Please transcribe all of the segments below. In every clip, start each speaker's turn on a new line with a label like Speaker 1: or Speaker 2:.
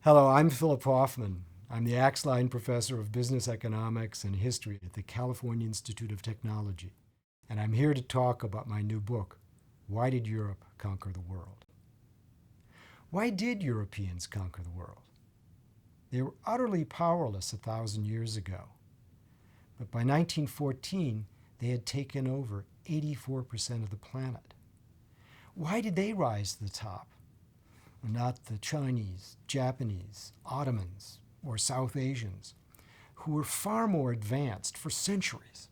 Speaker 1: Hello, I'm Philip Hoffman. I'm the Axline Professor of Business Economics and History at the California Institute of Technology. And I'm here to talk about my new book, Why Did Europe Conquer the World? Why did Europeans conquer the world? They were utterly powerless 1,000 years ago. But by 1914, they had taken over 84% of the planet. Why did they rise to the top? Not the Chinese, Japanese, Ottomans, or South Asians, who were far more advanced for centuries.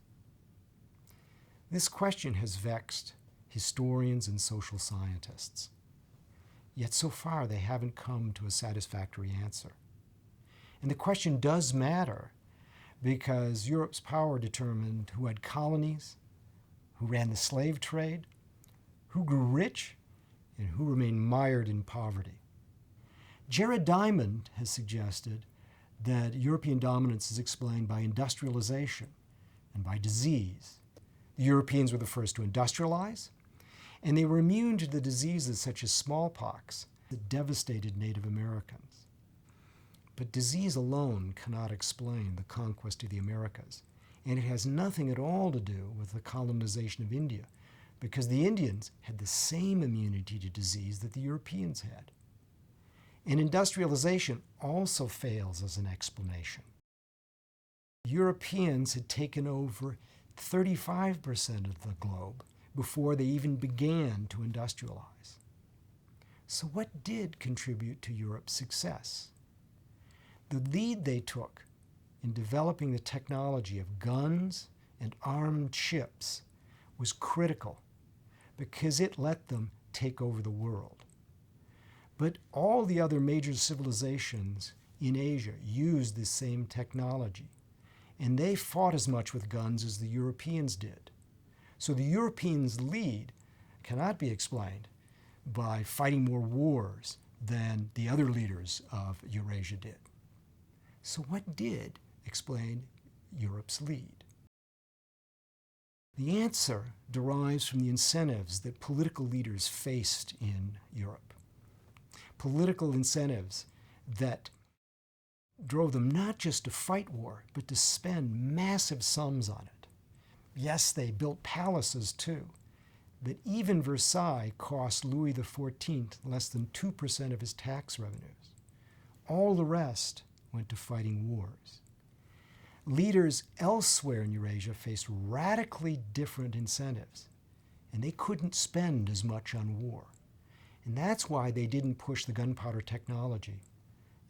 Speaker 1: This question has vexed historians and social scientists. Yet so far they haven't come to a satisfactory answer. And the question does matter because Europe's power determined who had colonies, who ran the slave trade, who grew rich, and who remained mired in poverty. Jared Diamond has suggested that European dominance is explained by industrialization and by disease. The Europeans were the first to industrialize, and they were immune to the diseases such as smallpox that devastated Native Americans. But disease alone cannot explain the conquest of the Americas, and it has nothing at all to do with the colonization of India, because the Indians had the same immunity to disease that the Europeans had. And industrialization also fails as an explanation. Europeans had taken over 35% of the globe before they even began to industrialize. So what did contribute to Europe's success? The lead they took in developing the technology of guns and armed ships was critical because it let them take over the world. But all the other major civilizations in Asia used this same technology, and they fought as much with guns as the Europeans did. So the Europeans' lead cannot be explained by fighting more wars than the other leaders of Eurasia did. So what did explain Europe's lead? The answer derives from the incentives that political leaders faced in Europe. Political incentives that drove them not just to fight war, but to spend massive sums on it. Yes, they built palaces too, but even Versailles cost Louis XIV less than 2% of his tax revenues. All the rest went to fighting wars. Leaders elsewhere in Eurasia faced radically different incentives, and they couldn't spend as much on war. And that's why they didn't push the gunpowder technology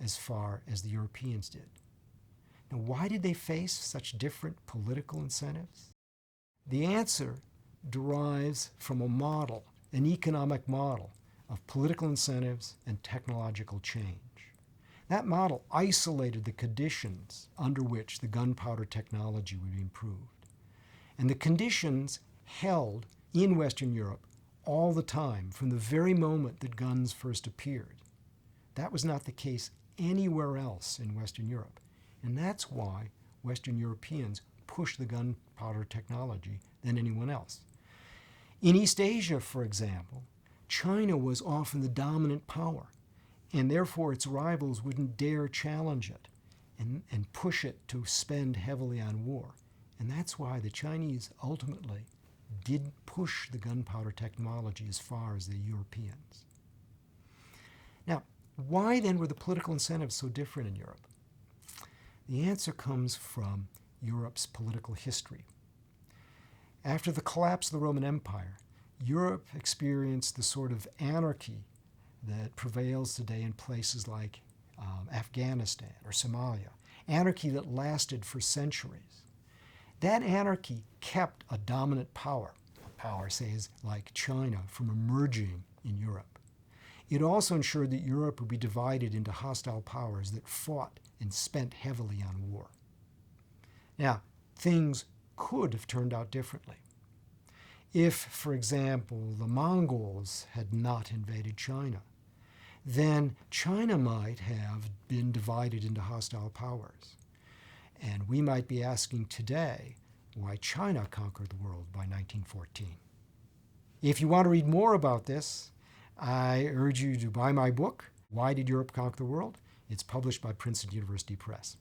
Speaker 1: as far as the Europeans did. Now, why did they face such different political incentives? The answer derives from a model, an economic model of political incentives and technological change. That model isolated the conditions under which the gunpowder technology would be improved. And the conditions held in Western Europe all the time from the very moment that guns first appeared. That was not the case anywhere else in Western Europe. And that's why Western Europeans pushed the gunpowder technology than anyone else. In East Asia, for example, China was often the dominant power, and therefore its rivals wouldn't dare challenge it and push it to spend heavily on war. And that's why the Chinese ultimately didn't push the gunpowder technology as far as the Europeans. Now, why then were the political incentives so different in Europe? The answer comes from Europe's political history. After the collapse of the Roman Empire, Europe experienced the sort of anarchy that prevails today in places like Afghanistan or Somalia, anarchy that lasted for centuries. That anarchy kept a dominant power, say, like China, from emerging in Europe. It also ensured that Europe would be divided into hostile powers that fought and spent heavily on war. Now, things could have turned out differently. If, for example, the Mongols had not invaded China, then China might have been divided into hostile powers. And we might be asking today why China conquered the world by 1914. If you want to read more about this, I urge you to buy my book, Why Did Europe Conquer the World? It's published by Princeton University Press.